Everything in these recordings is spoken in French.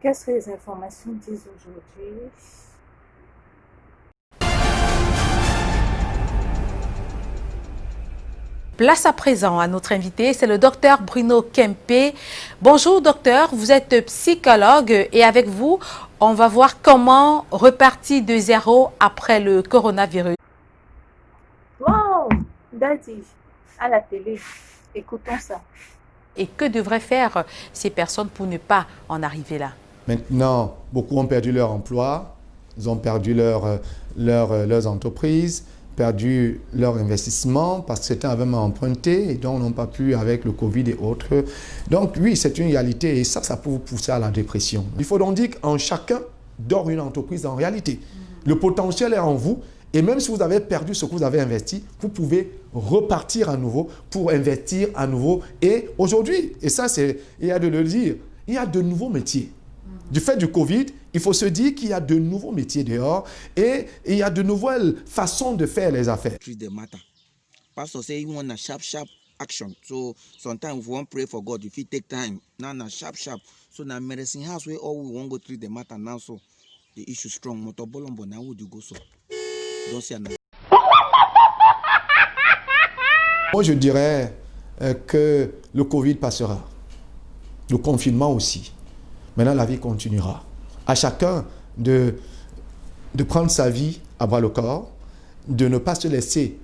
Qu'est-ce que les informations disent aujourd'hui? Place à présent à notre invité, c'est le docteur Bruno Kempé. Bonjour docteur, vous êtes psychologue et avec vous, on va voir comment repartir de zéro après le coronavirus. Wow, Daddy, à la télé, écoutons ça. Et que devraient faire ces personnes pour ne pas en arriver là? Maintenant, beaucoup ont perdu leur emploi, ils ont perdu leurs entreprises, perdu leur investissement parce que certains avaient emprunté et donc n'ont pas pu avec le Covid et autres. Donc oui, c'est une réalité et ça peut vous pousser à la dépression. Il faut donc dire qu'en chacun dort une entreprise en réalité. Le potentiel est en vous et même si vous avez perdu ce que vous avez investi, vous pouvez repartir à nouveau pour investir à nouveau. Et aujourd'hui, et ça il y a de le dire, il y a de nouveaux métiers. Du fait du Covid, il faut se dire qu'il y a de nouveaux métiers dehors et il y a de nouvelles façons de faire les affaires. Treat the matter. Pastor say he want a sharp action. So sometimes if we want pray for God, if he take time, now sharp. So now medicine house where all we want go treat the matter now. So the issue strong. Motobolombo now would you go so? Don't say another. Moi je dirais que le Covid passera, le confinement aussi. Maintenant, la vie continuera. À chacun de prendre sa vie à bras le corps, de ne pas se laisser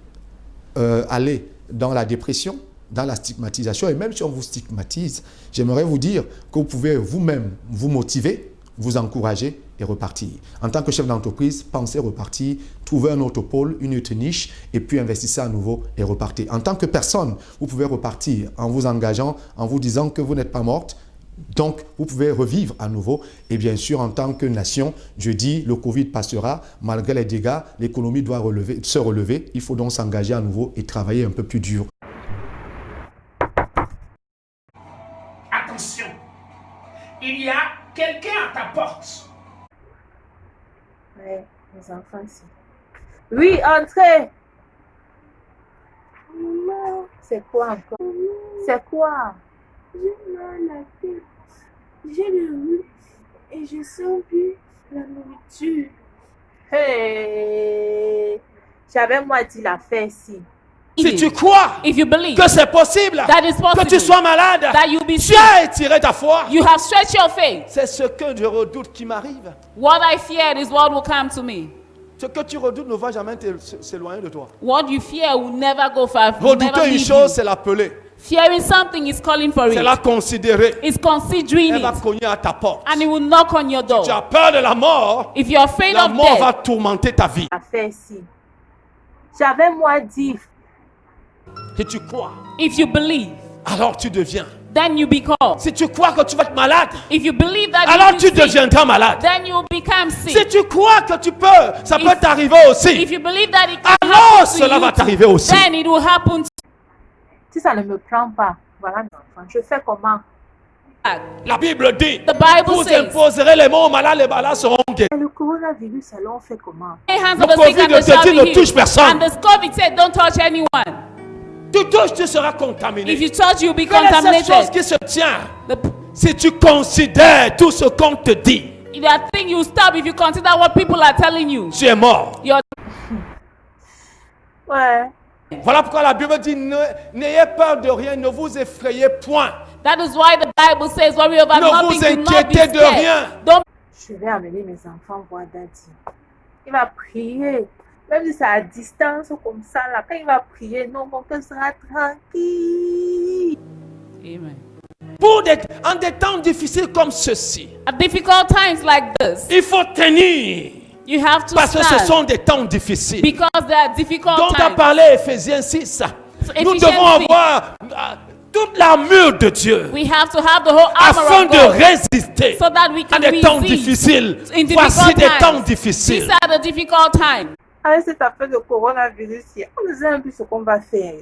aller dans la dépression, dans la stigmatisation. Et même si on vous stigmatise, j'aimerais vous dire que vous pouvez vous-même vous motiver, vous encourager et repartir. En tant que chef d'entreprise, pensez repartir, trouver un autre pôle, une autre niche et puis investissez à nouveau et repartir. En tant que personne, vous pouvez repartir en vous engageant, en vous disant que vous n'êtes pas morte. Donc, vous pouvez revivre à nouveau. Et bien sûr, en tant que nation, je dis, le Covid passera. Malgré les dégâts, l'économie doit se relever. Il faut donc s'engager à nouveau et travailler un peu plus dur. Attention, il y a quelqu'un à ta porte. Oui, les enfants ici. Oui, entrez. Maman, C'est quoi encore? C'est quoi? j'ai mal à la tête. J'ai le rhume et je sens plus la nourriture. Hey! J'avais moi dit la faire ici. Si tu crois If you believe que c'est possible that is possible, que tu sois malade, that you be tu sick, as étiré ta foi. you have stretched your faith. C'est ce que je redoute qui m'arrive. What I feared is what will come to me. Ce que tu redoutes ne va jamais s'éloigner de toi. What you fear will never go far. Will never Redouter une leave chose, you. c'est l'appeler. Fearing something is calling for C'est la it. considérer. It's considering Elle va it. cogner à ta porte. And it will knock on your door. Tu as peur de la mort. If you're afraid La of mort va death, tourmenter ta vie. La faire ici. J'avais moi dit. Si tu crois, if you believe, alors tu deviens. then you become. Si tu crois que tu vas être malade, If you believe that alors you tu will be sick, deviendras malade. then you will become Si sick. tu crois que tu peux, ça peut t'arriver If aussi. you believe that it can Alors happen to cela va you, t'arriver aussi. then it will happen to Si ça ne me prend pas, voilà mes enfants. Je fais comment? you. La Bible dit, The Bible vous says, imposerez les mots aux malades, les malades seront guéris. Et le coronavirus, alors on fait comment? lay hands Le on the sick Covid and they te shall dit be ne healed. touche personne. And the COVID said, don't touch anyone. Tu touches, tu seras If contaminé. you touch, you'll be Quelle est cette chose contaminated. qui se tient The, si tu considères tout ce qu'on te dit? that thing you stop if you consider what people are telling you. Tu es mort. You're, Ouais. Voilà pourquoi la Bible dit, n'ayez peur de rien, ne vous effrayez point. that is why the Bible says, worry about Ne nothing, vous do not be inquiétez de scared. rien. Don't Je vais amener mes enfants voir Daddy. Il va prier. Même si c'est à distance ou comme ça, là, quand il va prier, non, mon cœur sera tranquille. Amen. En des temps difficiles comme ceci, At difficult times like this, il faut tenir. you have to Parce que ce stand sont des temps difficiles. because there are difficult Dont a times. parlé Éphésiens 6. Nous Ephesians devons 6. avoir toute l'armure de Dieu We have to have the whole armor afin of de God résister so that we à can des temps resist difficiles. in Voici difficult des temps times. difficiles. These are the difficult times. Avec cette affaire de coronavirus, on nous a un peu ce qu'on va faire.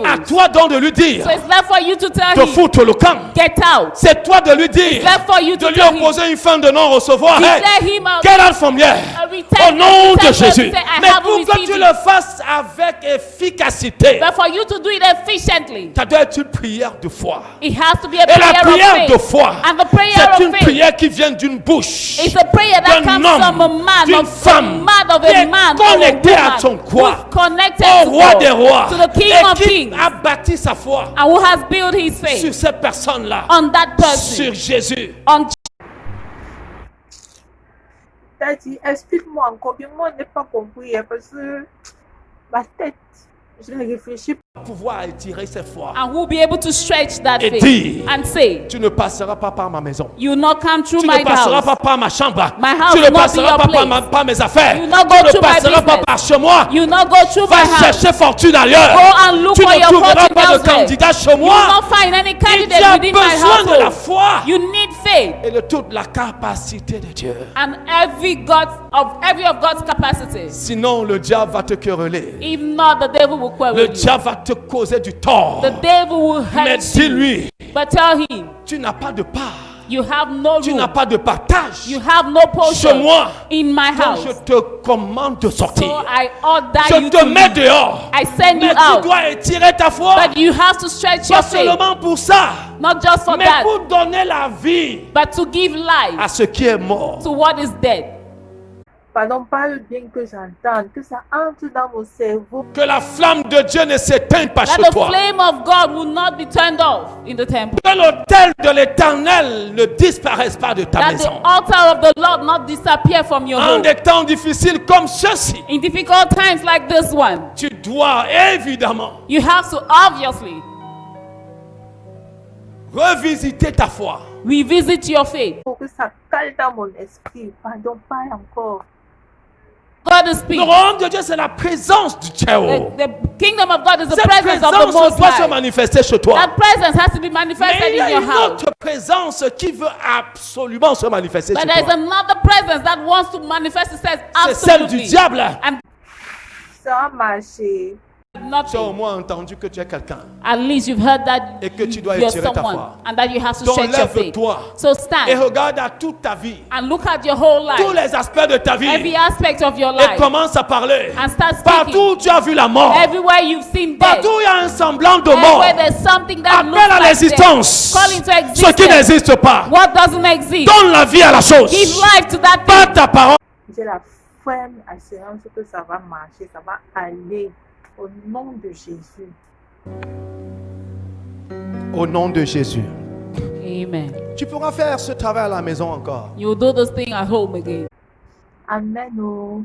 À toi donc de lui dire So it's left for you to tell de him, foutre le camp. get out. C'est toi de lui dire It's left for you de to lui tell him, opposer une fin de non-recevoir. Hey, declare him out, get out from here. a repent. Au nom de Repent first Jésus. to say, I Mais haven't pour que received tu it. le fasses avec efficacité, But for you to do it efficiently, ça doit être une prière de foi. it has to be a Et la prayer prière of de faith. foi, And the prayer c'est of une faith prière qui vient d'une bouche, is a prayer that d'un comes from a homme, man, d'une of femme, of qui a est man, or a connecté à woman son quoi? who's connected Au to roi God, des rois, to the King et of qui Kings, a bâti sa foi and who has built his faith sur cette personne-là, on that person, sur Jésus. on T'as dit, explique-moi encore bien, moi je n'ai pas compris hein, parce que ma tête, je l'ai réfléchi. Pouvoir étirer ses foi. and who will be able to stretch that Et faith dire, and say, tu ne passeras pas par ma maison. you will not come through Tu my ne passeras house. pas par ma chambre. My house Tu ne will not be passeras your pas place. par mes affaires. You will not Tu go ne through my passeras pas business. par chez moi. You will not go through Va my house. chercher fortune ailleurs. Go and look Tu for ne your trouveras fortune pas de elsewhere. candidat chez You will moi. not find any Il candidate y a within my besoin de la household. foi You need faith et de toute la capacité de Dieu. and every of God's capacities. Sinon, le diable va te quereller. If not, the devil will quarrel Le you. diable va te causer du tort. The devil will Mais hurt you. dis-lui, But tell him, tu n'as pas de part. you have no Tu room. n'as pas de partage. You have no Chez portion moi. in my Donc, house. je te commande de So sortir. I order Je you te to mets leave. dehors. I send you Mais tu out. dois étirer ta foi. But you have to stretch Pas your faith. seulement pour ça, Not just for mais that, pour donner la vie but to give life à ce qui est mort. to what is dead. Pardon, parle bien que j'entende, que ça entre dans mon cerveau. Que la flamme de Dieu ne s'éteigne pas That chez the toi. flame of God will not be turned off in the temple. Que l'autel de l'Éternel ne disparaisse pas de ta That the maison. altar of the Lord not disappear from your En home. des temps difficiles comme ceux-ci, In difficult times like this one, tu dois évidemment you have to obviously revisiter ta foi. revisit your faith. Pour que ça cale dans mon esprit. Pardon, parle encore. God is Le speaking. royaume de Dieu, c'est la présence du Très-Haut. The kingdom of God is the Cette presence of the présence Most doit se High. manifester chez toi. That presence has to be Mais manifested il y in a your une house. autre présence qui veut absolument se manifester But chez there's toi. another presence that wants to manifest itself C'est celle du absolutely. diable. And Ça a marché. Tu as au nothing. moins entendu que tu es quelqu'un. At least you've heard that Et que tu dois you're étirer ta someone foi. and that you have to Donc stretch your faith. lève-toi So et stand regarde à toute ta vie, and look at your whole tous life, les aspects de ta every vie, aspect of your et life, commence à parler. and start Partout speaking. où tu as vu la mort, Everywhere you've seen death, partout où il y a un semblant de mort, everywhere there's something that looks appelle à like death, l'existence call into ce qui existence n'existe pas. what doesn't exist. Donne la vie à la chose. Give life to that Pas thing. ta parole. J'ai la ferme assurance que ça va marcher, ça va aller au nom de Jésus. Au nom de Jésus. Amen. Tu pourras faire ce travail à la maison encore. You'll do this thing at home again. Amen. Oh.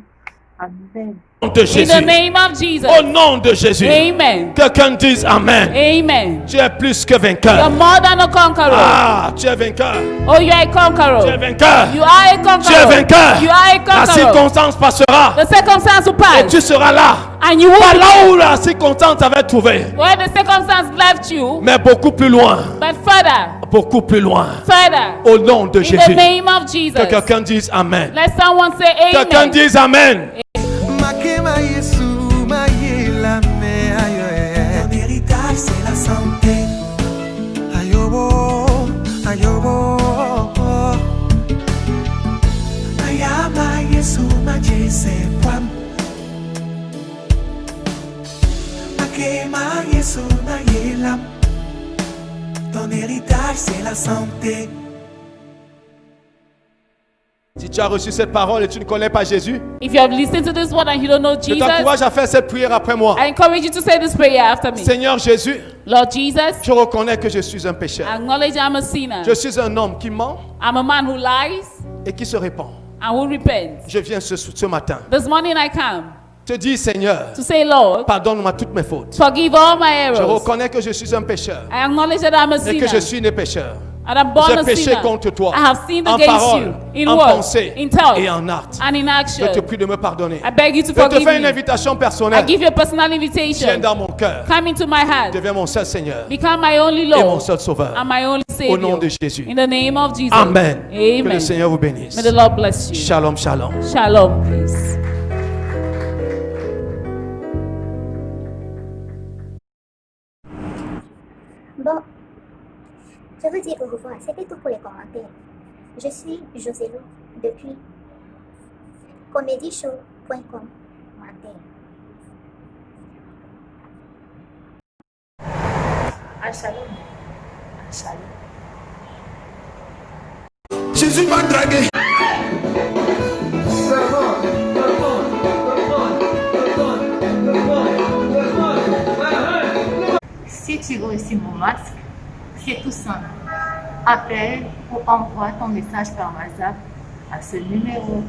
Amen. Au nom de In Jésus. the name of Jesus. Au nom de Jésus. Amen. Quelqu'un dise Amen. Amen. Tu es plus que You're vainqueur. more than a conqueror. Ah, tu es vainqueur. Oh, you're a Tu es conqueror. vainqueur. You are a conqueror. Tu es vainqueur. You are a La conqueror. circonstance passera. The circumstance will Et pass. tu seras là. And you will Pas be là où la circonstance t'avait trouvé. where the circumstance left you, Mais beaucoup plus loin. but further, Beaucoup plus loin. further. Au nom de In the Jésus. name of Jesus. Que quelqu'un dise Amen. Let someone say Quelqu'un amen. dise Amen. Makema Yesu, mayela me ayo eh. Ton héritage c'est la santé. Ayobo, ayobo. Ayama Yesu majese pam. Makema Yesu mayela. Ton héritage c'est la santé. Si tu as reçu cette parole et tu ne connais pas Jésus, If you have listened to this word and you don't know je Jesus, t'encourage à faire cette prière après moi. I encourage you to say this prayer after me. Seigneur Jésus, Lord Jesus, je reconnais que je suis un I pécheur. acknowledge I'm a sinner. Je suis un homme qui ment I'm a man who lies et qui se répand. and who repents. Je viens ce matin This morning I come te dis, Seigneur, to say, Lord, pardonne-moi toutes mes fautes. forgive all my Je errors. reconnais que je suis un pécheur I acknowledge that I'm a et que je sinner suis né pécheur. and I'm born J'ai a péché sinner. contre toi, I have sinned en against parole, you, in en word, pensée in thought, et en acte. and in Je action. te prie de me pardonner. I beg you to Je te forgive fais une me. invitation I personnelle. give you a personal Viens invitation. dans mon cœur. Come into my heart. Deviens mon seul Seigneur Become my only et mon Lord seul Sauveur. and my only Au nom Savior. de Jésus. In the name of Jesus. Amen. Que le Amen. Seigneur vous bénisse. May the Lord bless you. Shalom, shalom. Shalom, please. Bon, je vous dis au revoir. C'était tout pour les commentaires. Je suis Josélo depuis comédieshow.com. Shalom. Shalom. Jésus m'a dragué. Si tu réussis mon masque, c'est tout simple. Appelle ou envoie ton message par WhatsApp à ce numéro